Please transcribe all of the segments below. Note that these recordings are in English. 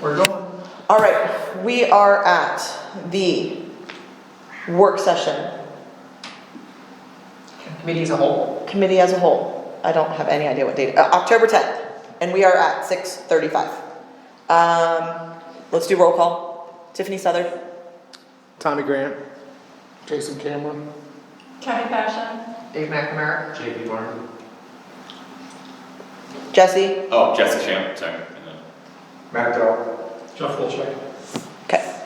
We're going. All right, we are at the work session, Committee as a whole. committee as a whole. I don't have any idea what date, October 10th, and we are at 6:35. Let's do roll call. Tiffany Southard, Tommy Grant. Jason Cameron. Kathy Passion. Dave McNamara. JP Martin. Jesse, Oh, Jesse Sham, sorry. Matt Dell. Jeff Wilczek. okay.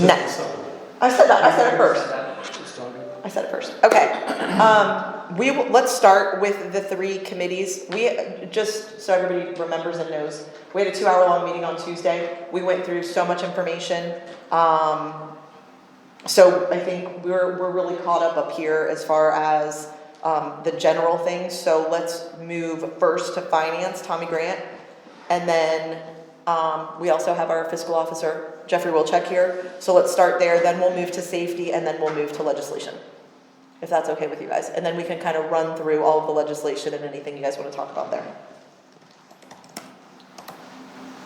Next. I said it first. I said it first. Okay. Let's start with the three committees. We, just so everybody remembers and knows, we had a 2-hour-long meeting on Tuesday. We went through so much information. So I think we're really caught up here as far as the general things. So let's move first to finance, Tommy Grant, and then we also have our fiscal officer, Jeffrey Wilczek, here. So let's start there, then we'll move to safety, and then we'll move to legislation, if that's okay with you guys. And then we can kind of run through all of the legislation and anything you guys want to talk about there.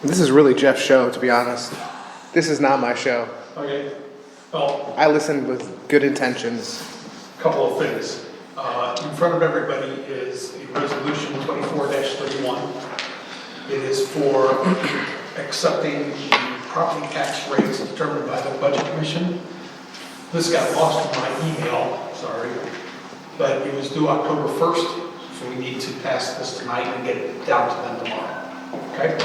This is really Jeff's show, to be honest. This is not my show. Okay, well, I listened with good intentions. a couple of things. In front of everybody is a resolution 24-31. It is for accepting the property tax rates determined by the Budget Commission. This got lost in my email, sorry, but it was due October 1st, so we need to pass this tonight and get it down to them tomorrow, okay?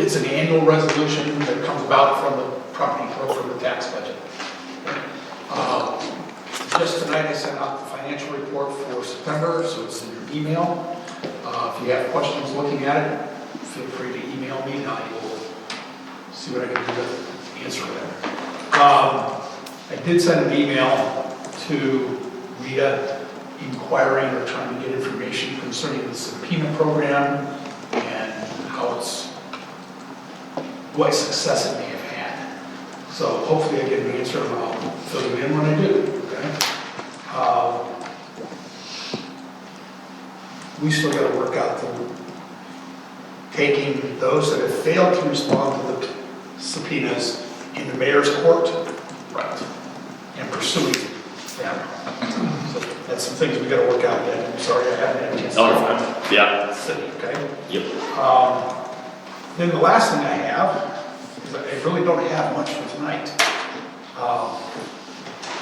It's an annual resolution that comes about from the from the tax budget. Just tonight I sent out the financial report for September, so it's in your email. If you have questions looking at it, feel free to email me and I will see what I can do to answer them. I did send an email to Rita inquiring or trying to get information concerning the subpoena program and how what success it may have had. So hopefully I get an answer and I'll fill you in when I do, okay? We still got to work out taking those that have failed to respond to the subpoenas in the mayor's court, right, and pursuing them. So that's some things we got to work out yet. I'm sorry I haven't had a chance. Oh, you're fine. Yeah. Okay. Yep. Then the last thing I have is I really don't have much for tonight. I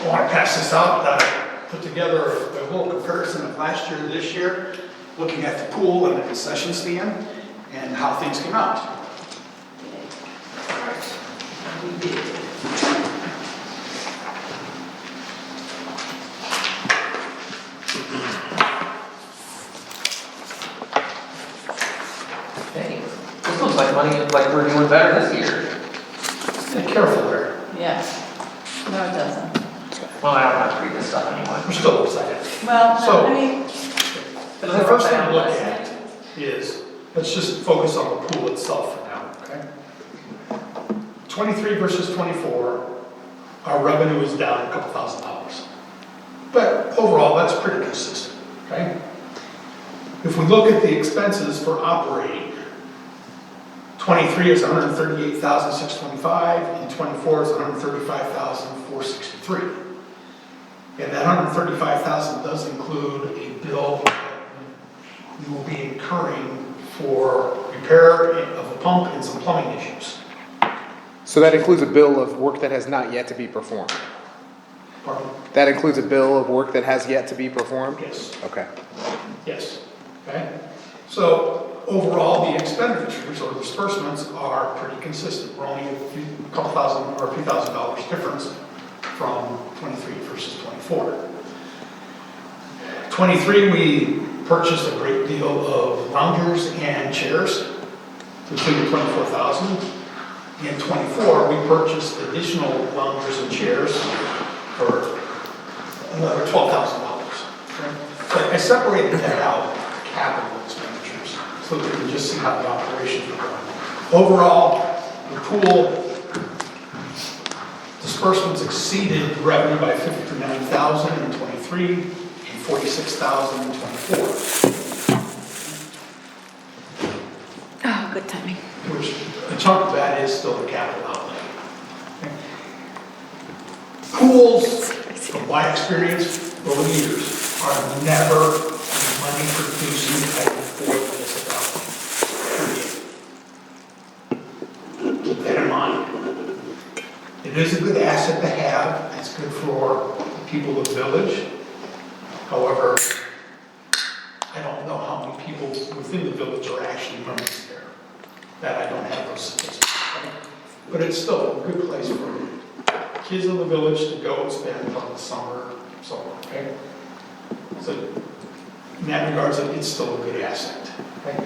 want to pass this out. Put together a little comparison of last year to this year, looking at the pool and the concession stand and how things came out. Hey, this looks like money, like we're doing better this year. Be careful there. Yes. No, it doesn't. Well, I don't have to read this stuff anymore. We're still upside down. Well, So- I mean, The first thing to look at is, let's just focus on the pool itself for now, okay? 23 versus 24, our revenue is down a couple $1,000s. But overall, that's pretty consistent, okay? If we look at the expenses for operating, 23 is 138,625, and 24 is 135,463. And that 135,000 does include a bill that we will be incurring for repair of a pump and some plumbing issues. So that includes a bill of work that has not yet to be performed. Pardon? That includes a bill of work that has yet to be performed? Yes, Okay. yes, okay? So overall, the expenditures or disbursements are pretty consistent. We're only a couple thousand or $2,000 difference from 23 versus 24. 23, we purchased a great deal of loungers and chairs to the tune of 24,000. In 24, we purchased additional loungers and chairs for another $12,000. Okay? But I separated that out, capital expenditures, so that we can just see how the operations are going. Overall, the pool disbursements exceeded revenue by $59,000 in 23 and $46,000 in 24. good timing. which a chunk of that is still the capital outlay. Pools, from my experience over the years, are never money producing type of municipality. Period. Keep that in mind. It is a good asset to have, it's good for the people of the village. However, I don't know how many people within the village are actually members there. That I don't have those statistics. Right? But it's still a good place for kids in the village to go and spend on the summer, so on, okay? So in that regards, it's still a good asset. Okay?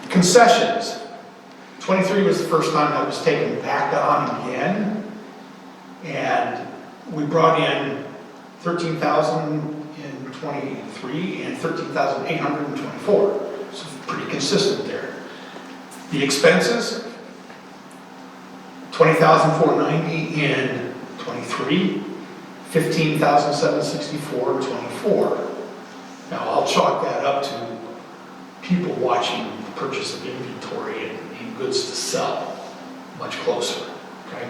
Concessions. 23 was the first time that was taken back on again. And we brought in 13,000 in 23 and 13,800 in 24. So pretty consistent there. The expenses, 20,490 in 23, 15,764 in 24. Now I'll chalk that up to people watching the purchase of inventory and goods to sell much closer, okay?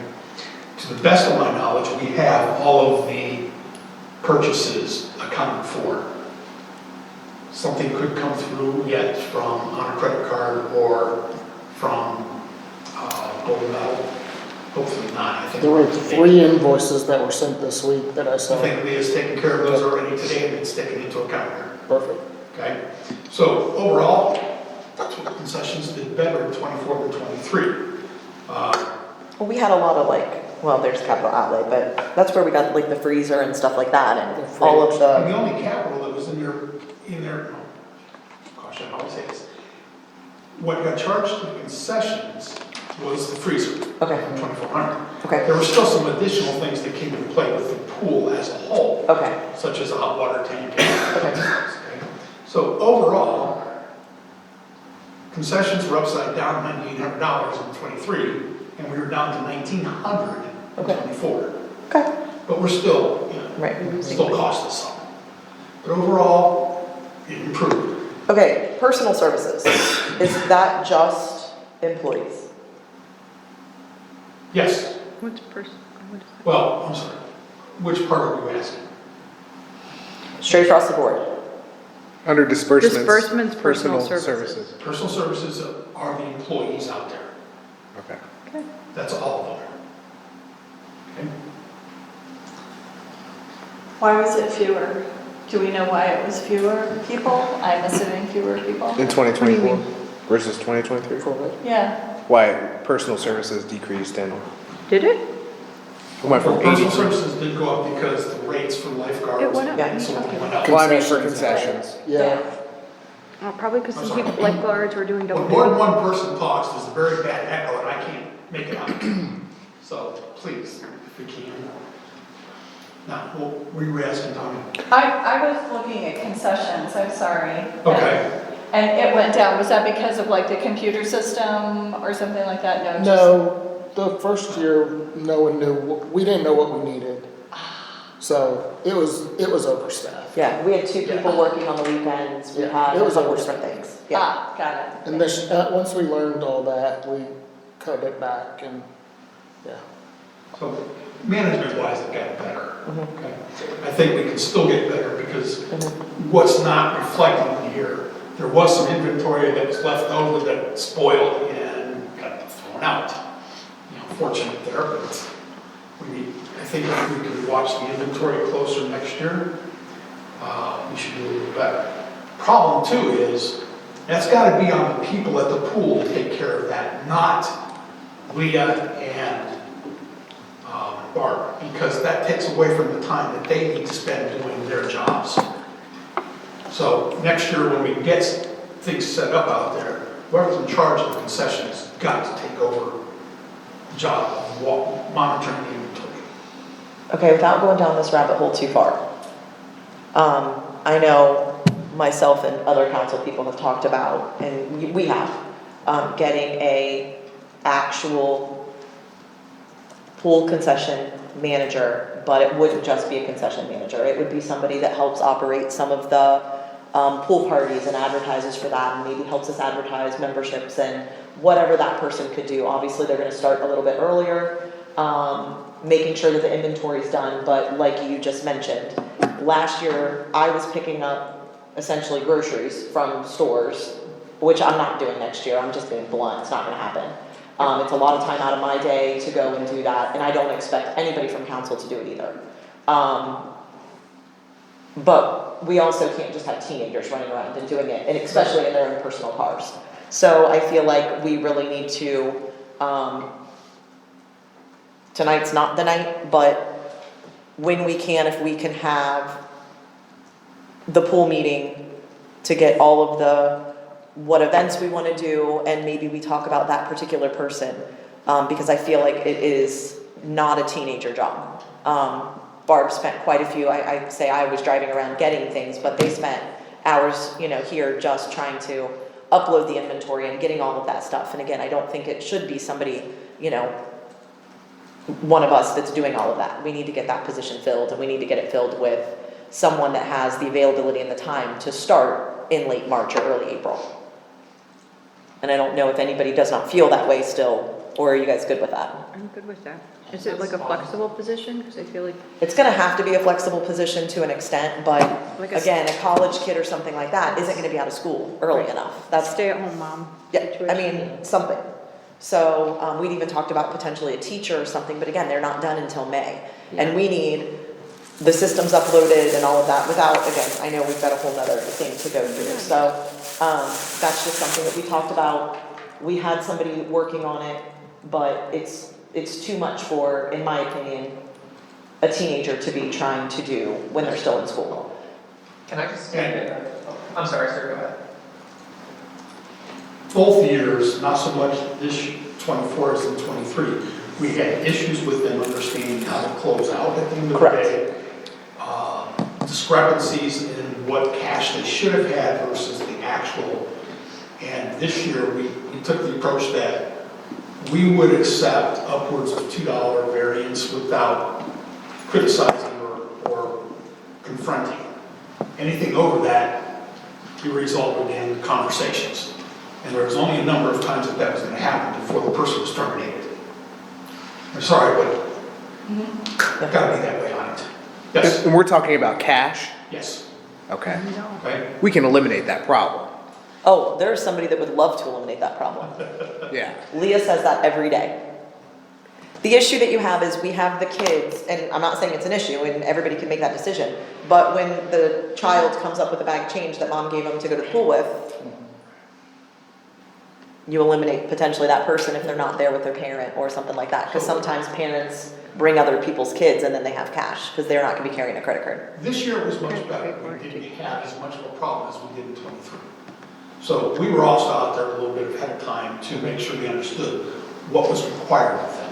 To the best of my knowledge, we have all of the purchases accounted for. Something could come through yet from on a credit card or from gold medal. Hopefully not. I think There were 3 invoices that were sent this week that I I saw. think Leah's taking care of those already today and it's taken into account here. Perfect. Okay? So overall, that's what the concessions did better in 24 than 23. Well, we had a lot of like, well, there's capital outlay, but that's where we got like the freezer and stuff like that and all of And the, the only capital that was in there, gosh, I always say this. What got charged to the concessions was the freezer. Okay. 2,400. okay, There were still some additional things that came into play with the pool as a whole, okay, such as a hot water tank. and Okay. okay? So overall, concessions were upside down $9,800 in 23, and we were down to $1,900 in Okay. 24. okay, But we're still, right. still cost us some. But overall, it improved. Okay, personal services, is that just employees? Yes, What's person? well, I'm sorry. Which part are you asking? Straight across the board? Under disbursements. Disbursements, personal services. Personal services are the employees out there. Okay. That's all of them. Okay? Why was it fewer? Do we know why it was fewer people? I'm assuming fewer people. In 2024 versus 2023? Yeah. Why personal services decreased and Did it? it went from Well, personal 83. services did go up because the rates for lifeguards. It went up. and so on went up. Well, I mean for concessions. Yeah. Probably because I'm some sorry. people, lifeguards were doing When double more than duty. one person talks, there's a very bad echo and I can't make it out. So please, if we can. Now, what were you asking, Tommy? I was looking at concessions, I'm sorry. Okay. And it went down, was that because of like the computer system or something like that? No, just. No, the first year, no one knew, we didn't know what we needed. So it was overstaffed. Yeah, we had 2 people working on the weekends, we Yeah, had it a was couple overtime. different things, yeah. Ah, got it. And this, once we learned all that, we cut it back and, yeah. So management wise, it got better. Mhm. Okay. I think we can still get better because what's not reflected in here, there was some inventory that was left over that spoiled and got thrown out. You know, fortunate there, but I think if we could watch the inventory closer next year, we should do a little better. Problem too is, that's gotta be on the people at the pool to take care of that, not Leah and Barb, because that takes away from the time that they need to spend doing their jobs. So next year, when we get things set up out there, whoever's in charge of the concession has got to take over the job of monitoring the inventory. Okay, without going down this rabbit hole too far. I know myself and other council people have talked about, and we have, getting a actual pool concession manager, but it wouldn't just be a concession manager. It would be somebody that helps operate some of the pool parties and advertises for that, and maybe helps us advertise memberships and whatever that person could do. Obviously, they're gonna start a little bit earlier, making sure that the inventory's done, but like you just mentioned, last year, I was picking up essentially groceries from stores, which I'm not doing next year, I'm just being blunt, it's not gonna happen. It's a lot of time out of my day to go and do that, and I don't expect anybody from council to do it either. But we also can't just have teenagers running around and doing it, and especially in their own personal cars. So I feel like we really need to, tonight's not the night, but when we can, if we can have the pool meeting to get all of what events we wanna do, and maybe we talk about that particular person, because I feel like it is not a teenager job. Barb spent quite a few, I say I was driving around getting things, but they spent hours, here just trying to upload the inventory and getting all of that stuff. And again, I don't think it should be somebody, one of us that's doing all of that. We need to get that position filled, and we need to get it filled with someone that has the availability and the time to start in late March or early April. And I don't know if anybody does not feel that way still, or are you guys good with that? I'm good with that. Is it like a flexible position? Because I feel like, It's gonna have to be a flexible position to an extent, but Like a- again, a college kid or something like that isn't gonna be out of school early enough. That's, stay-at-home mom yeah, I situation. mean, something. So, we'd even talked about potentially a teacher or something, but again, they're not done until May. And we need the systems uploaded and all of that without, again, I know we've got a whole nother thing to go through. So, that's just something that we talked about. We had somebody working on it, but it's too much for, in my opinion, a teenager to be trying to do when they're still in school. Can I just say, I'm sorry, sir, go ahead. Both years, not so much this 24 as in 23, we had issues with them understanding how to close out at the end of the Correct. day. Discrepancies in what cash they should have had versus the actual. And this year, we took the approach that we would accept upwards of $2 variance without criticizing or confronting. Anything over that, you resulted in conversations. And there was only a number of times that was going to happen before the person was terminated. I'm sorry, but it's got to be that way on it. Yes, And we're talking about cash? yes, Okay. okay? We can eliminate that problem. Oh, there's somebody that would love to eliminate that problem. Yeah. Leah says that every day. The issue that you have is we have the kids, and I'm not saying it's an issue, and everybody can make that decision, but when the child comes up with a bag of change that mom gave them to go to school with, you eliminate potentially that person if they're not there with their parent or something like that, because sometimes parents bring other people's kids and then they have cash, because they're not gonna be carrying a credit card. This year was much better. We didn't have as much of a problem as we did in 23. So we were also out there a little bit ahead of time to make sure we understood what was required of them.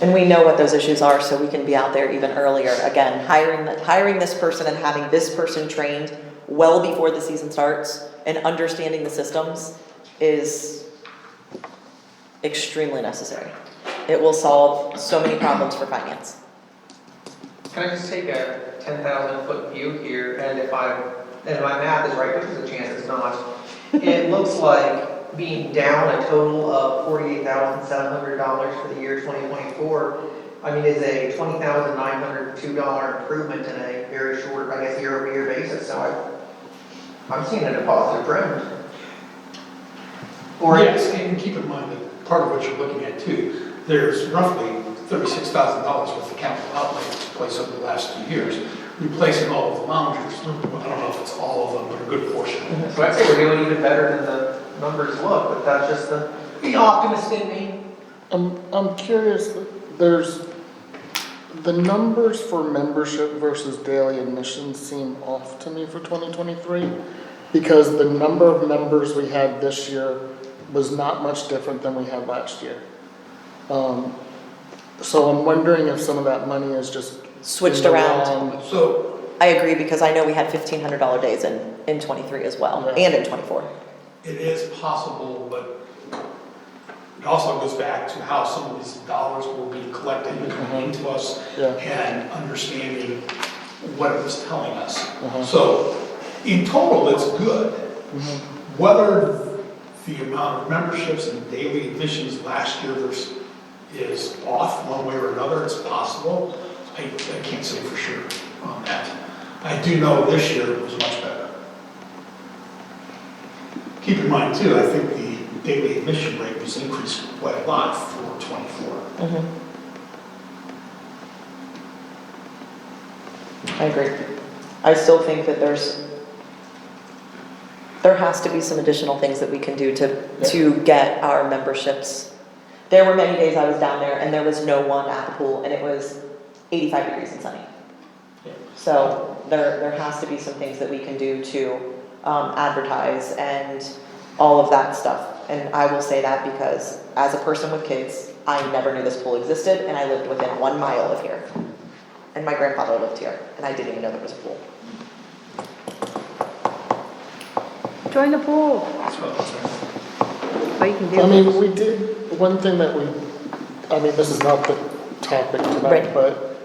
And we know what those issues are, so we can be out there even earlier. Again, hiring this person and having this person trained well before the season starts and understanding the systems is extremely necessary. It will solve so many problems for finance. Can I just take a 10,000-foot view here, and if my math is right, which is a chance it's not, it looks like being down a total of $48,700 for the year 2024, is a $20,902 improvement in a very short, year-over-year basis, so I'm seeing it a positive trend. Or Yes, and keep in mind that part of what you're looking at too, there's roughly $36,000 worth of capital outlay that took place over the last few years, replacing all of the loungers. I don't know if it's all of them, but a good portion. So I'd say we're doing even better than the numbers look, but that's just the optimist in me. I'm curious, there's, the numbers for membership versus daily admissions seem off to me for 2023, because the number of members we had this year was not much different than we had last year. So I'm wondering if some of that money is just Switched in the around. wrong- So I agree, because I know we had $1,500 days in 23 as well, Yeah. and in 24. it is possible, but it also goes back to how some of these dollars will be collected and coming into us Yeah. and understanding what it was telling us. Uh-huh. So in total, it's good. Whether the amount of memberships and daily admissions last year is off one way or another, it's possible. I can't say for sure on that. I do know this year it was much better. Keep in mind too, I think the daily admission rate was increased quite a lot for '24. I agree. I still think that there has to be some additional things that we can do to get our memberships. There were many days I was down there and there was no one at the pool and it was 85 degrees and sunny. Yeah. So there has to be some things that we can do to advertise and all of that stuff. And I will say that because as a person with kids, I never knew this pool existed and I lived within 1 mile of here. And my grandfather lived here and I didn't even know there was a pool. Join the pool. That's what I was saying. Oh, you can do I it. mean, we did, one thing that this is not the topic Right. tonight, but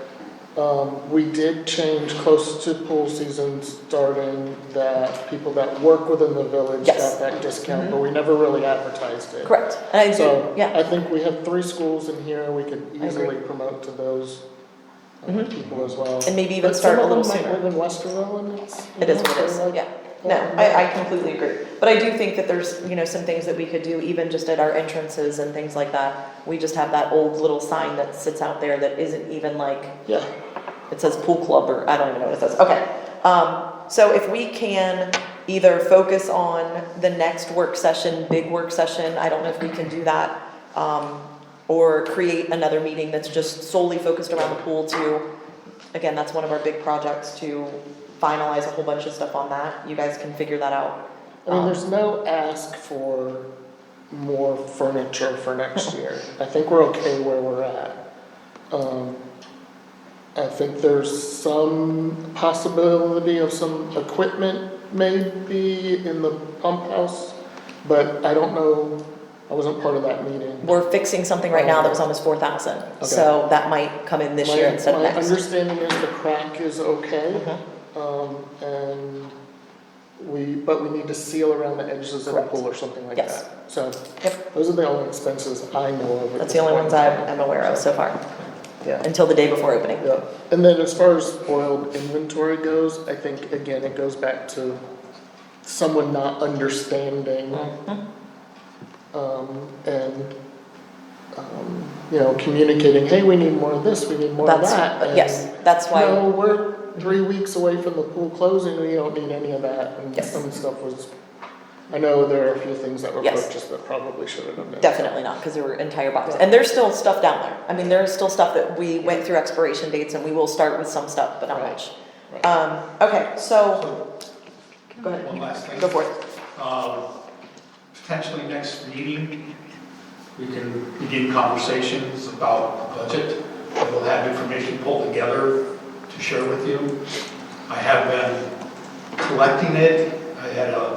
we did change close to pool season starting that people that work within the village Yes. got that discount, but we never really advertised it. Correct. And I do, So, yeah. I think we have 3 schools in here, we could easily promote to those people as well. And maybe even But start a some little of them sooner. might live in Westerville and it's. It is what it is, like- yeah. No, I completely agree. But I do think that there's, some things that we could do even just at our entrances and things like that. We just have that old little sign that sits out there that isn't even like, Yeah, it says pool club or I don't even know what it says. Okay. So if we can either focus on the next work session, big work session, I don't know if we can do that. Or create another meeting that's just solely focused around the pool again, that's one of our big projects to finalize a whole bunch of stuff on that. You guys can figure that out. I mean, there's no ask for more furniture for next year. I think we're okay where we're at. I think there's some possibility of some equipment maybe in the pump house, but I don't know, I wasn't part of that meeting. We're fixing something right now that was almost 4,000. So that might come in this year instead of My next. understanding is the crack is okay, Mhm. and but we need to seal around the edges of the Correct. pool or something like Yes. that. So, Yep. those are the only expenses I know of. at That's this the only point ones in I time. am aware of so far, Yeah. until the day before opening. Yeah, and then as far as spoiled inventory goes, I think, again, it goes back to someone not understanding, and, communicating, hey, we need more of this, we need more of that. and, Yes, that's why. No, we're 3 weeks away from the pool closing, we don't need any of that, and Yes. some stuff was, I know there are a few things that were Yes. purchased that probably should have been. Definitely not, because there were entire boxes. And there's still stuff down there. I mean, there's still stuff that we went through expiration dates and we will start with some stuff, but not Right. much. Right. Okay, so, So, go ahead. one last thing. Go for it. Potentially next meeting, we can begin conversations about the budget. We'll have information pulled together to share with you. I have been collecting it. I had a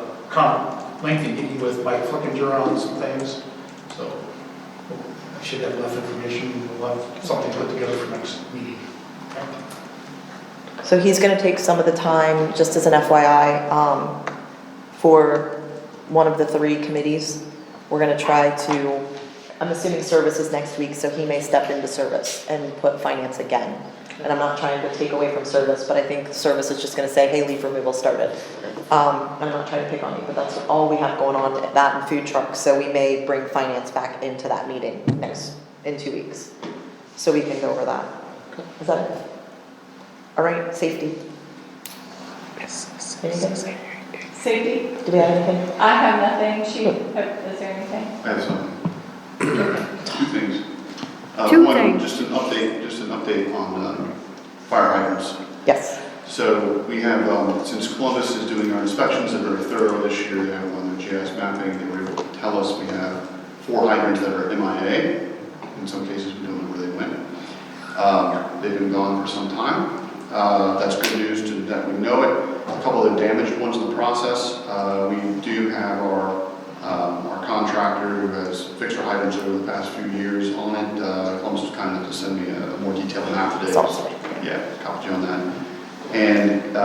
lengthy meeting with Mike Flickinger on some things, so I should have enough information. We'll have something put together for next meeting. Okay? So he's gonna take some of the time, just as an FYI, for one of the 3 committees. We're gonna try to, I'm assuming service is next week, so he may step into service and put finance again. And I'm not trying to take away from service, but I think service is just gonna say, hey, leaf removal started. I'm not trying to pick on you, but that's all we have going on, that and food trucks. So we may bring finance back into that meeting in 2 weeks. So we can go over that. Is that it? All right, safety. Anything? Safety? Do we have anything? I have nothing. Is there anything? I have some, 2 things. Two One, things. just an update on fire hydrants. Yes. So we have, since Columbus is doing our inspections, they're very thorough this year, they have on their GIS mapping, they were able to tell us we have 4 hydrants that are MIA. In some cases, we don't know where they went. They've been gone for some time. That's good news that we know it. A couple of the damaged ones in the process. We do have our contractor who has fixed our hydrants over the past few years on it. Columbus was kind enough to send me a more detailed map today. It's awesome. Yeah, copied you on that. And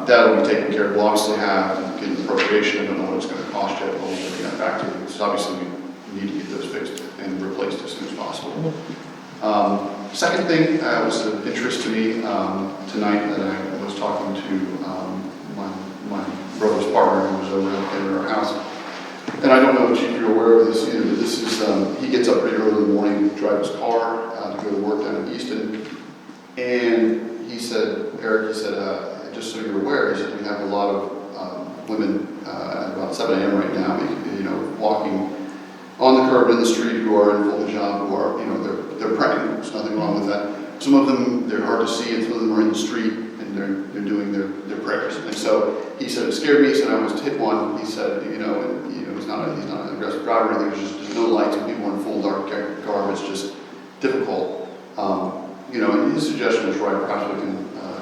that'll be taken care of. We'll obviously have to get an appropriation. I don't know what it's going to cost yet, but we'll get that back to you as because obviously we need to get those fixed and replaced as soon as possible. Second thing was of interest to me tonight that I was talking to my brother's partner who was over at our house. And I don't know if you're aware of this either, but this is, he gets up pretty early in the morning, drives his car to go to work down in Easton. And he said, Eric, he said, just so you're aware, he said we have a lot of women at about 7 a.m. right now, you know, walking on the curb in the street who are in full hijab, who are, you know, they're praying. There's nothing wrong with that. Some of them, they're hard to see, and some of them are in the street, and they're doing their prayers. And so he said, it scared me. He said, I almost hit one. He said, you know, and, you know, he's not an aggressive driver or anything. There's no lights, and people are in full dark garb. It's just difficult. You know, and his suggestion was right. Perhaps we can,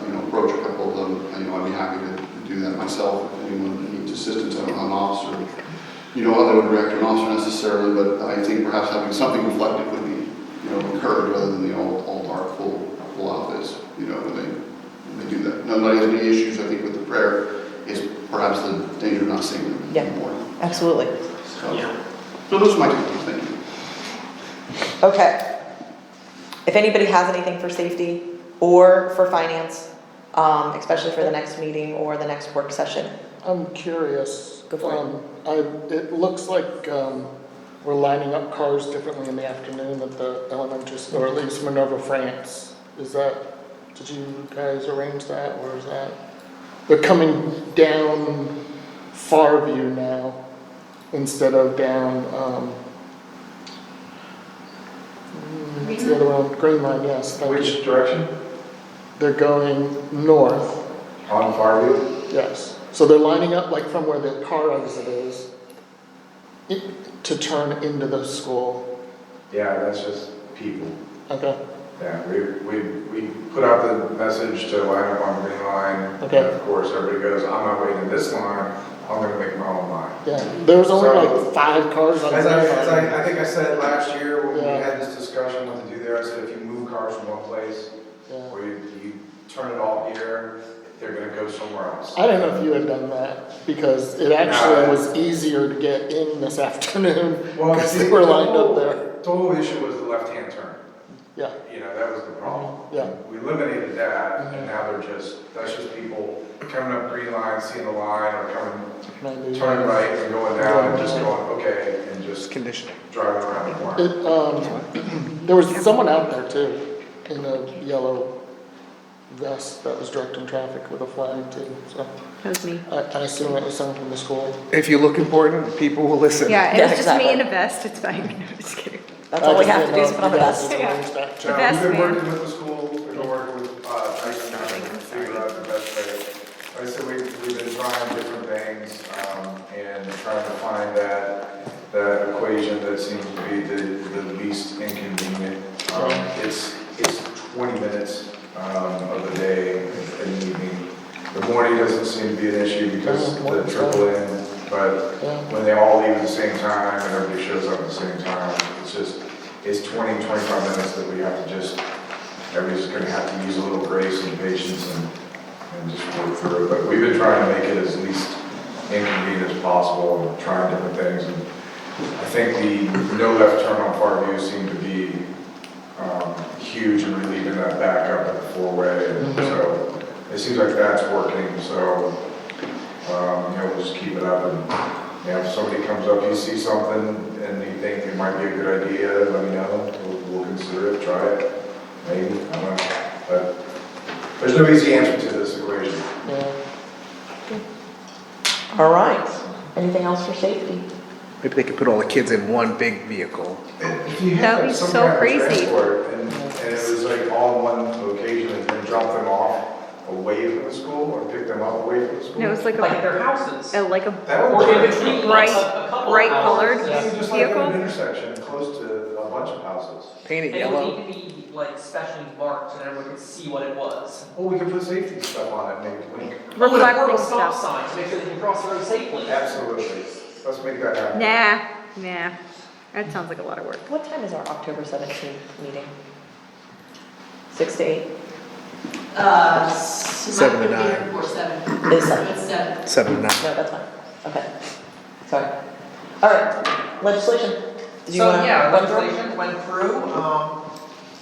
you know, approach a couple of them. You know, I'd be happy to do that myself if anyone needs assistance. I'm an officer. You know, I wouldn't react to an officer necessarily, but I think perhaps having something reflective would be, you know, encouraged rather than the all dark, full outfits, you know, when they do that. Nobody has any issues, I think, with the prayer. Is perhaps the danger of not seeing them Yeah. in the morning. Absolutely. So those are my two things, thank you. Okay. If anybody has anything for safety or for finance, especially for the next meeting or the next work session. I'm curious. Go for it. It looks like we're lining up cars differently in the afternoon at the elementary school, or at least Minerva France. Did you guys arrange that, or is that? They're coming down Farview now instead of down, what's the other one? Green Line, yes. thank you. Which direction? They're going north, On Farview? yes. So they're lining up like from where the car exit is to turn into the school. Yeah, that's just people. Okay, Yeah, we put out the message to line up on Green Line. Okay. And of course, everybody goes, I'm not waiting in this line, I'm gonna make my own line. yeah. There's only So- like 5 cars on As Green I Line. think I said last year when we Yeah. had this discussion what to do there, I said if you move cars from one place, Yeah. or you turn it off here, they're gonna go somewhere else. I don't know if you had done that, because it actually was easier to get in this afternoon, Well, because see, they were the lined up whole- there. The whole issue was the left-hand turn. Yeah, You know, that was the problem. yeah. We eliminated that, Mhm. and now that's just people coming up Green Line, seeing the line, or coming, Maybe. turning right and going down, and just going, okay, and just Conditioning. driving around the corner. There was someone out there too, in a yellow vest that was directing traffic with a flag too, so That was me. I assume it was someone from the school. If you look important, people will listen. Yeah, it Yeah, was just me exactly. in a vest, it's fine. I'm just kidding. That's all we I just have to do is didn't put on the know if you vest. guys had arranged that. The Now, best we've been man. working with the school, we've been working with, Tyson County to figure out the best way. Like I said, we've been trying different things, and trying to find that equation that seems to be the least inconvenient. It's 20 minutes, of the day in the evening. The morning doesn't seem to be an issue because Yeah, the trickle in, but Yeah. when they all leave at the same time and everybody shows up at the same time, it's 20, 25 minutes that we have to everybody's gonna have to use a little grace and patience and just work through it. But we've been trying to make it as least inconvenient as possible and trying different things. And I think the no left turn on Farview seemed to be huge in relieving that back up at the four-way. And so it seems like that's working. So, we'll just keep it up. And if somebody comes up, you see something and you think it might be a good idea, let me know. We'll consider it, try it, maybe, I don't know. But there's no easy answer to this equation. Yeah. All right. Anything else for safety? Maybe they could put all the kids in one big vehicle. If you That had would be some so kind of crazy. transport and it was like all in one location and then drop them off away from the school or pick them up away from the school. No, it was like Like at a, their houses. like a That would Or in work. between Bright- a couple bright of colored houses. Yeah, just like at an vehicle? intersection close to a bunch of houses. Paint it And it would yellow. need to be like specially marked and everyone could see what it was. Well, we could put safety stuff on it, maybe. reflecting Or stop stuff. signs to make sure they can cross the road safely. Absolutely. Let's make that happen. Nah. That sounds like a lot of work. What time is our October 17th meeting? 6 to 8? 7 to 9. It is 7. 7 to 9. No, that's fine. Okay. Sorry. All right. legislation. Did you So, wanna yeah, run through? legislation went through,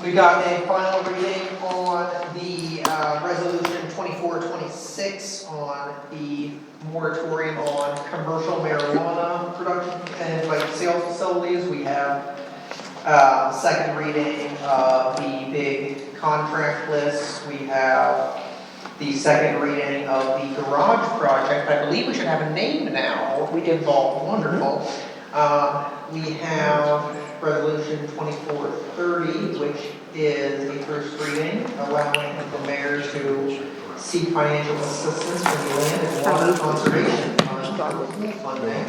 we got a final reading on the, resolution 2426 on the moratorium on commercial marijuana production and like sales facilities. We have, second reading of the big contract list. We have the second reading of the garage project. I believe we should have a name now. We do. Involved, wonderful. We have resolution 2430, which is a first reading, allowing the mayor to seek financial assistance from the land and water conservation funding.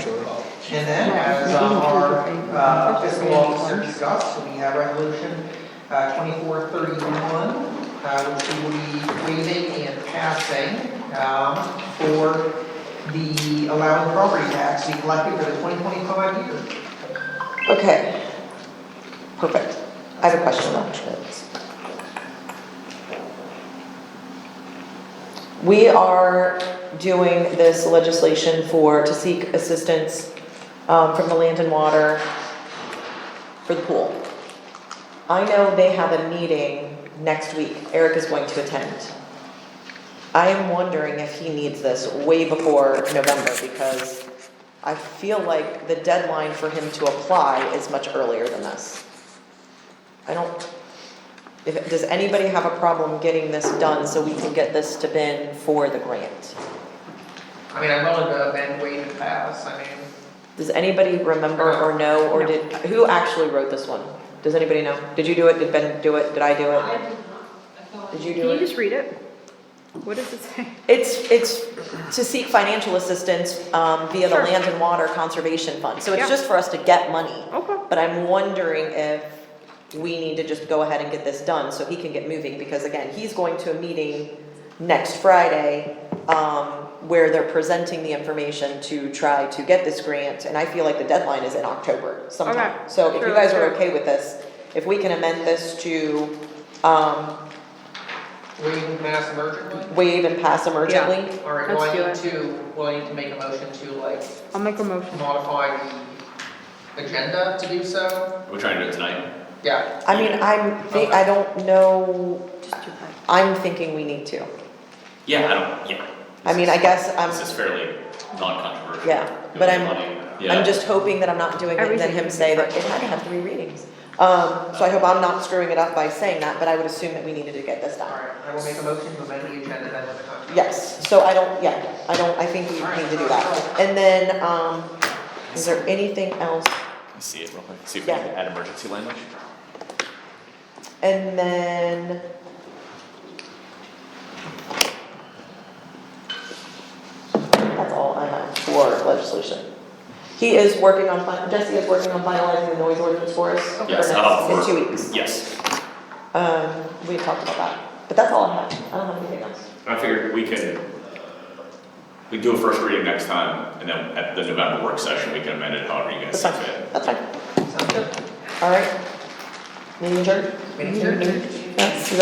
And then, as our fiscal officer discussed, we have resolution 2431, which we will be waiving and passing for the allowing property tax to be collected for the 2025 year. Okay, perfect. I have a question about this. We are doing this legislation to seek assistance from the Land and Water for the pool. I know they have a meeting next week. Eric is going to attend. I am wondering if he needs this way before November, because I feel like the deadline for him to apply is much earlier than this. Does anybody have a problem getting this done so we can get this to Ben for the grant? I mean, I'm willing to amend, waive, and pass, I mean. Does anybody remember or know, or who actually wrote this one? Does anybody know? Did you do it? Did Ben do it? Did I do it? Did you Can do you it? just read it? What does it say? It's to seek financial assistance via the Sure. Land and Water Conservation Fund. So it's Yeah. just for us to get money. Okay. But I'm wondering if we need to just go ahead and get this done so he can get moving, because again, he's going to a meeting next Friday where they're presenting the information to try to get this grant, and I feel like the deadline is in October sometime. Okay. So if you Sure, guys are sure. okay with this, if we can amend this to Waive and pass emergently? waive and pass emergently. All right, Let's do will I need to make a motion to like I'll make a motion. modify the agenda to do so? We're trying to do it tonight. Yeah, I mean, I don't know, Just do that. I'm thinking we need to. Yeah. I mean, I guess This is fairly non-controversial. Yeah, but I'm Yeah. just hoping that I'm not doing it and then Everything him can be say that fresh. it had to have 3 readings. So I hope I'm not screwing it up by saying that, but I would assume that we needed to get this all done. right, I will make a motion to amend the agenda then with the contract. Yes, so I think we need to do that. And then, is there anything else? Let's see it real quick. See if we Yeah. can add emergency language. And then. That's all I have for legislation. He is working on, Jesse is working on finalizing the noise ordinance for us for Yes, in 2 weeks. Yes. We talked about that, but that's all I have. I don't have anything else. I figured we can do a first reading next time, and then at the November work session, we can amend it however you guys That's see fine, fit. that's fine. Sounds good. All right. Meeting adjourned? Meeting adjourned. Yes.